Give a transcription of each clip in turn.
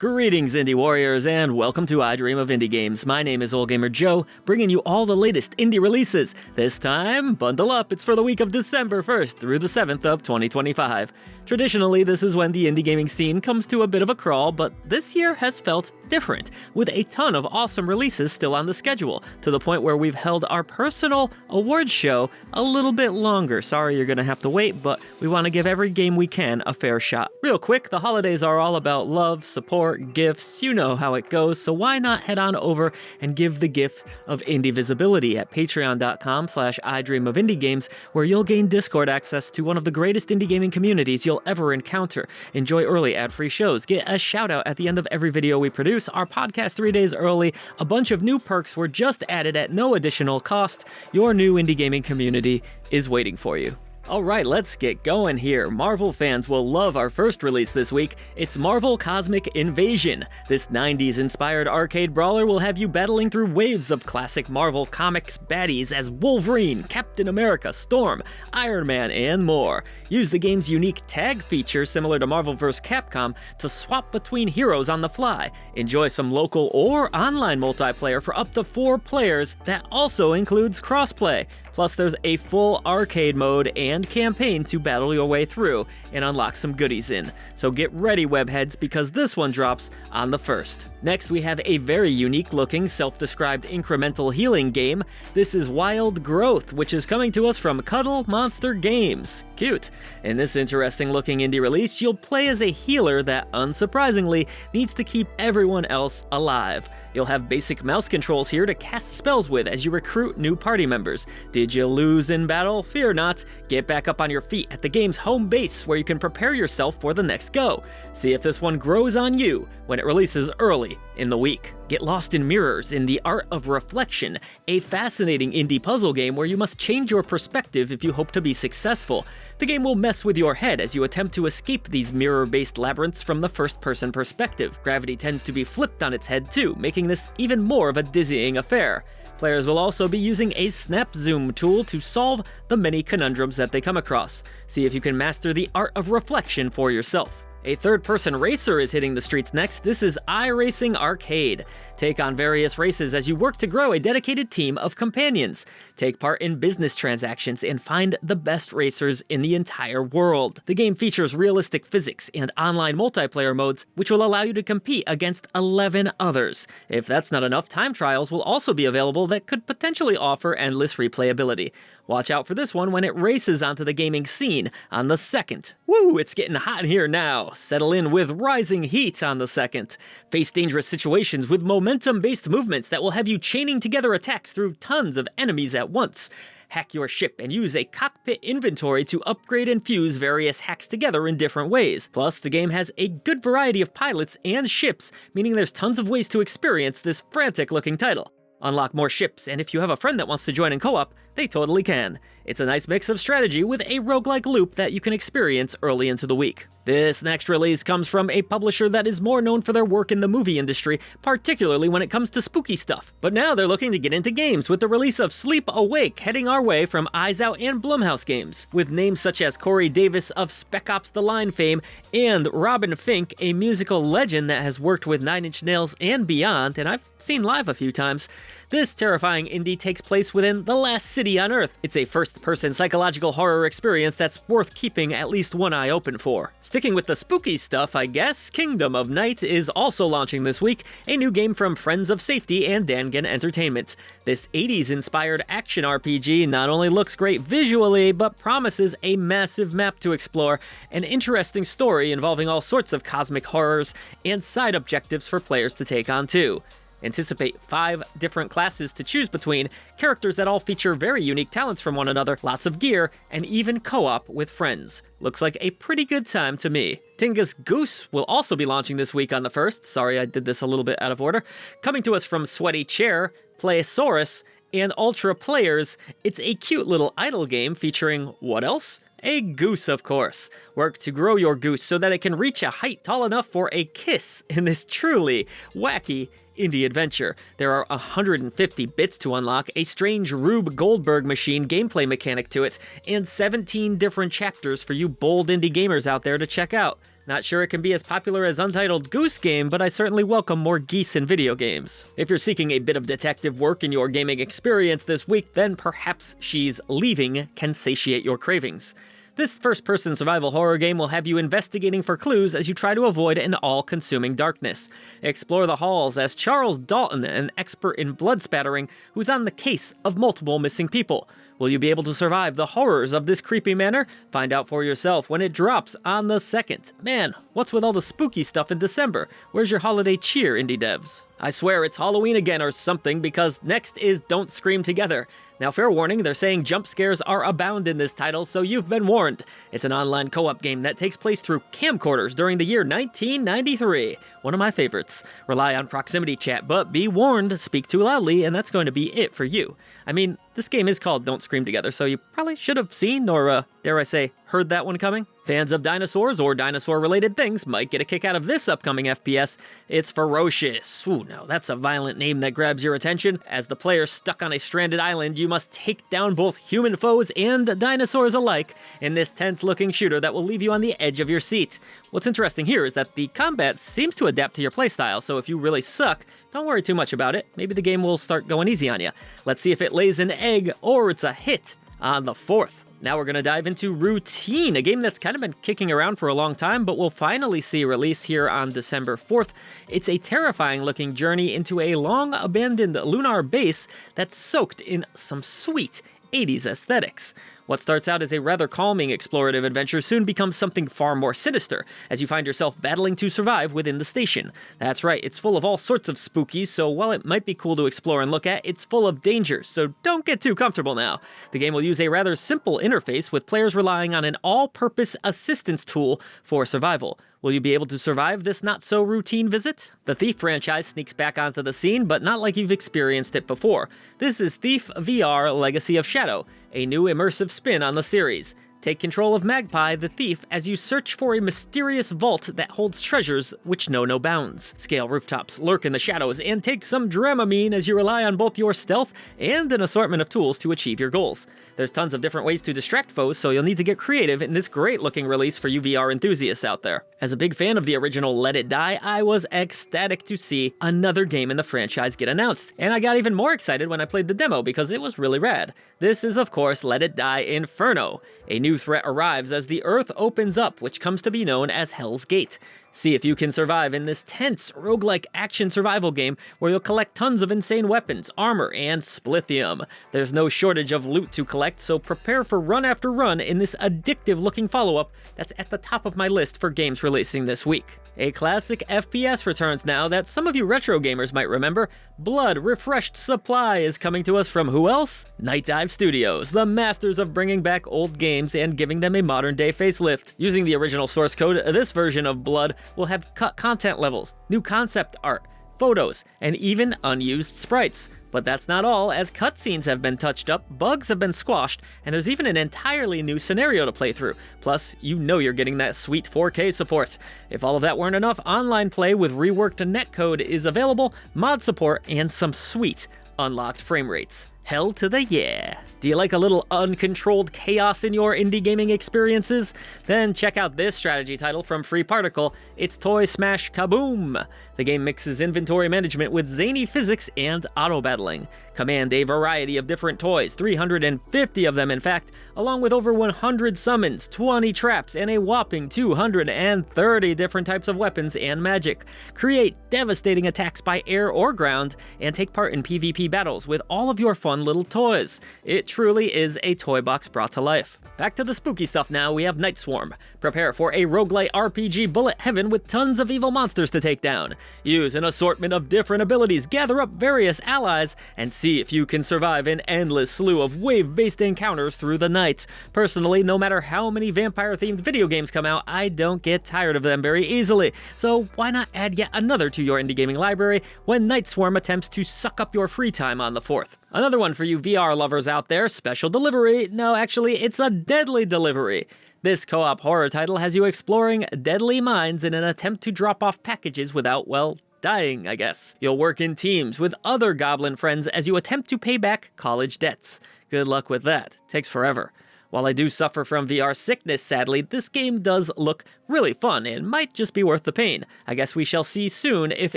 Greetings, Indie Warriors, and welcome to I Dream of Indie Games. My name is OldGamer Joe, bringing you all the latest indie releases. This time, bundle up, it's for the week of December 1st through the 7th of 2025. Traditionally, this is when the indie gaming scene comes to a bit of a crawl, but this year has felt different, with a ton of awesome releases still on the schedule, to the point where we've held our personal awards show a little bit longer. Sorry you're gonna have to wait, but we want to give every game we can a fair shot. Real quick, the holidays are all about love, support, gifts, you know how it goes, so why not head on over and give the gift of indie visibility at patreon.com/idreamofindiegames, where you'll gain Discord access to one of the greatest indie gaming communities you'll ever encounter, enjoy early ad-free shows, get a shout out at the end of every video we produce, our podcast 3 days early, a bunch of new perks were just added at no additional cost. Your new indie gaming community is waiting for you. Alright, let's get going here. Marvel fans will love our first release this week. It's Marvel Cosmic Invasion. This 90s-inspired arcade brawler will have you battling through waves of classic Marvel Comics baddies as Wolverine, Captain America, Storm, Iron Man, and more. Use the game's unique tag feature, similar to Marvel vs. Capcom, to swap between heroes on the fly. Enjoy some local or online multiplayer for up to 4 players that also includes crossplay. Plus, there's a full arcade mode and campaign to battle your way through and unlock some goodies in. So get ready, webheads, because this one drops on the 1st. Next, we have a very unique-looking, self-described incremental healing game. This is Wild Growth, which is coming to us from Cuddle Monster Games. Cute. In this interesting-looking indie release, you'll play as a healer that, unsurprisingly, needs to keep everyone else alive. You'll have basic mouse controls here to cast spells with as you recruit new party members. Did you lose in battle? Fear not. Get back up on your feet at the game's home base, where you can prepare yourself for the next go. See if this one grows on you when it releases early in the week. Get lost in Mirrors in The Art of Reflection, a fascinating indie puzzle game where you must change your perspective if you hope to be successful. The game will mess with your head as you attempt to escape these mirror-based labyrinths from the first-person perspective. Gravity tends to be flipped on its head too, making this even more of a dizzying affair. Players will also be using a snap zoom tool to solve the many conundrums that they come across. See if you can master the art of reflection for yourself. A third-person racer is hitting the streets next. This is iRacing Arcade. Take on various races as you work to grow a dedicated team of companions. Take part in business transactions and find the best racers in the entire world. The game features realistic physics and online multiplayer modes, which will allow you to compete against 11 others. If that's not enough, time trials will also be available that could potentially offer endless replayability. Watch out for this one when it races onto the gaming scene on the 2nd. Woo, it's getting hot here now. Settle in with Rising Heat on the 2nd. Face dangerous situations with momentum-based movements that will have you chaining together attacks through tons of enemies at once. Hack your ship and use a cockpit inventory to upgrade and fuse various hacks together in different ways. Plus, the game has a good variety of pilots and ships, meaning there's tons of ways to experience this frantic-looking title. Unlock more ships, and if you have a friend that wants to join in co-op, they totally can. It's a nice mix of strategy with a roguelike loop that you can experience early into the week. This next release comes from a publisher that is more known for their work in the movie industry, particularly when it comes to spooky stuff. But now they're looking to get into games with the release of Sleep Awake heading our way from Eyes Out and Blumhouse Games. With names such as Corey Davis of Spec Ops: The Line fame and Robin Fink, a musical legend that has worked with Nine Inch Nails and beyond, and I've seen live a few times, this terrifying indie takes place within the last city on Earth. It's a first-person psychological horror experience that's worth keeping at least one eye open for. Sticking with the spooky stuff, I guess, Kingdom of Night is also launching this week, a new game from Friends of Safety and Dangan Entertainment. This 80s-inspired action RPG not only looks great visually, but promises a massive map to explore, an interesting story involving all sorts of cosmic horrors, and side objectives for players to take on too. Anticipate 5 different classes to choose between, characters that all feature very unique talents from one another, lots of gear, and even co-op with friends. Looks like a pretty good time to me. Tingus Goose will also be launching this week on the 1st. Sorry, I did this a little bit out of order. Coming to us from Sweaty Chair, Playosaurus, and Ultra Players, it's a cute little idle game featuring what else? A goose, of course. Work to grow your goose so that it can reach a height tall enough for a kiss in this truly wacky indie adventure. There are 150 bits to unlock, a strange Rube Goldberg machine gameplay mechanic to it, and 17 different chapters for you bold indie gamers out there to check out. Not sure it can be as popular as Untitled Goose Game, but I certainly welcome more geese in video games. If you're seeking a bit of detective work in your gaming experience this week, then perhaps She's Leaving can satiate your cravings. This first-person survival horror game will have you investigating for clues as you try to avoid an all-consuming darkness. Explore the halls as Charles Dalton, an expert in blood spattering, who's on the case of multiple missing people. Will you be able to survive the horrors of this creepy manor? Find out for yourself when it drops on the 2nd. Man, what's with all the spooky stuff in December? Where's your holiday cheer, indie devs? I swear it's Halloween again or something, because next is Don't Scream Together. Now, fair warning, they're saying jump scares are abound in this title, so you've been warned. It's an online co-op game that takes place through camcorders during the year 1993. One of my favorites. Rely on proximity chat, but be warned, speak too loudly, and that's going to be it for you. I mean, this game is called Don't Scream Together, so you probably should have seen, or dare I say, heard that one coming? Fans of dinosaurs or dinosaur-related things might get a kick out of this upcoming FPS. It's FEROCIOUS. Ooh, now that's a violent name that grabs your attention. As the player stuck on a stranded island, you must take down both human foes and dinosaurs alike in this tense-looking shooter that will leave you on the edge of your seat. What's interesting here is that the combat seems to adapt to your playstyle, so if you really suck, don't worry too much about it. Maybe the game will start going easy on you. Let's see if it lays an egg or it's a hit on the 4th. Now we're going to dive into Routine, a game that's kind of been kicking around for a long time, but we'll finally see release here on December 4th. It's a terrifying looking journey into a long abandoned lunar base that's soaked in some sweet 80s aesthetics. What starts out as a rather calming explorative adventure soon becomes something far more sinister, as you find yourself battling to survive within the station. That's right, it's full of all sorts of spookies, so while it might be cool to explore and look at, it's full of dangers, so don't get too comfortable now. The game will use a rather simple interface, with players relying on an all-purpose assistance tool for survival. Will you be able to survive this not-so-routine visit? The Thief franchise sneaks back onto the scene, but not like you've experienced it before. This is Thief VR Legacy of Shadow, a new immersive spin on the series. Take control of Magpie, the thief, as you search for a mysterious vault that holds treasures which know no bounds. Scale rooftops, lurk in the shadows, and take some Dramamine as you rely on both your stealth and an assortment of tools to achieve your goals. There's tons of different ways to distract foes, so you'll need to get creative in this great-looking release for you VR enthusiasts out there. As a big fan of the original Let It Die, I was ecstatic to see another game in the franchise get announced, and I got even more excited when I played the demo because it was really rad. This is, of course, Let It Die Inferno. A new threat arrives as the Earth opens up, which comes to be known as Hell's Gate. See if you can survive in this tense, roguelike action survival game where you'll collect tons of insane weapons, armor, and splithium. There's no shortage of loot to collect, so prepare for run after run in this addictive-looking follow-up that's at the top of my list for games releasing this week. A classic FPS returns now that some of you retro gamers might remember. Blood Refreshed Supply is coming to us from who else? Night Dive Studios, the masters of bringing back old games and giving them a modern-day facelift. Using the original source code, this version of Blood will have cut content levels, new concept art, photos, and even unused sprites. But that's not all, as cutscenes have been touched up, bugs have been squashed, and there's even an entirely new scenario to play through. Plus, you know you're getting that sweet 4K support. If all of that weren't enough, online play with reworked netcode is available, mod support, and some sweet unlocked frame rates. Hell to the yeah! Do you like a little uncontrolled chaos in your indie gaming experiences? Then check out this strategy title from Free Particle. It's Toy Smash Kaboom! The game mixes inventory management with zany physics and auto-battling. Command a variety of different toys, 350 of them in fact, along with over 100 summons, 20 traps, and a whopping 230 different types of weapons and magic. Create devastating attacks by air or ground, and take part in PvP battles with all of your fun little toys. It truly is a toy box brought to life. Back to the spooky stuff now, we have Night Swarm. Prepare for a roguelite RPG bullet heaven with tons of evil monsters to take down. Use an assortment of different abilities, gather up various allies, and see if you can survive an endless slew of wave-based encounters through the night. Personally, no matter how many vampire-themed video games come out, I don't get tired of them very easily. So why not add yet another to your indie gaming library when Night Swarm attempts to suck up your free time on the 4th? Another one for you VR lovers out there, Special Delivery. No, actually, it's a Deadly Delivery. This co-op horror title has you exploring deadly mines in an attempt to drop off packages without, well, dying, I guess. You'll work in teams with other goblin friends as you attempt to pay back college debts. Good luck with that. Takes forever. While I do suffer from VR sickness, sadly, this game does look really fun and might just be worth the pain. I guess we shall see soon if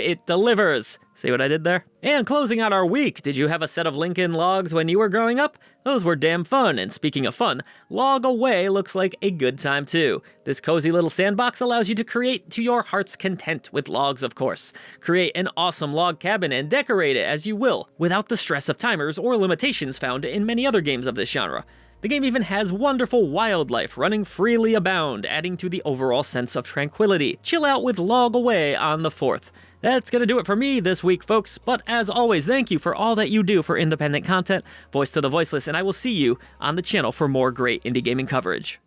it delivers. See what I did there? And closing out our week, did you have a set of Lincoln Logs when you were growing up? Those were damn fun, and speaking of fun, Log Away looks like a good time too. This cozy little sandbox allows you to create to your heart's content with logs, of course. Create an awesome log cabin and decorate it as you will, without the stress of timers or limitations found in many other games of this genre. The game even has wonderful wildlife running freely abound, adding to the overall sense of tranquility. Chill out with Log Away on the 4th. That's gonna do it for me this week, folks, but as always, thank you for all that you do for independent content, voice to the voiceless, and I will see you on the channel for more great indie gaming coverage.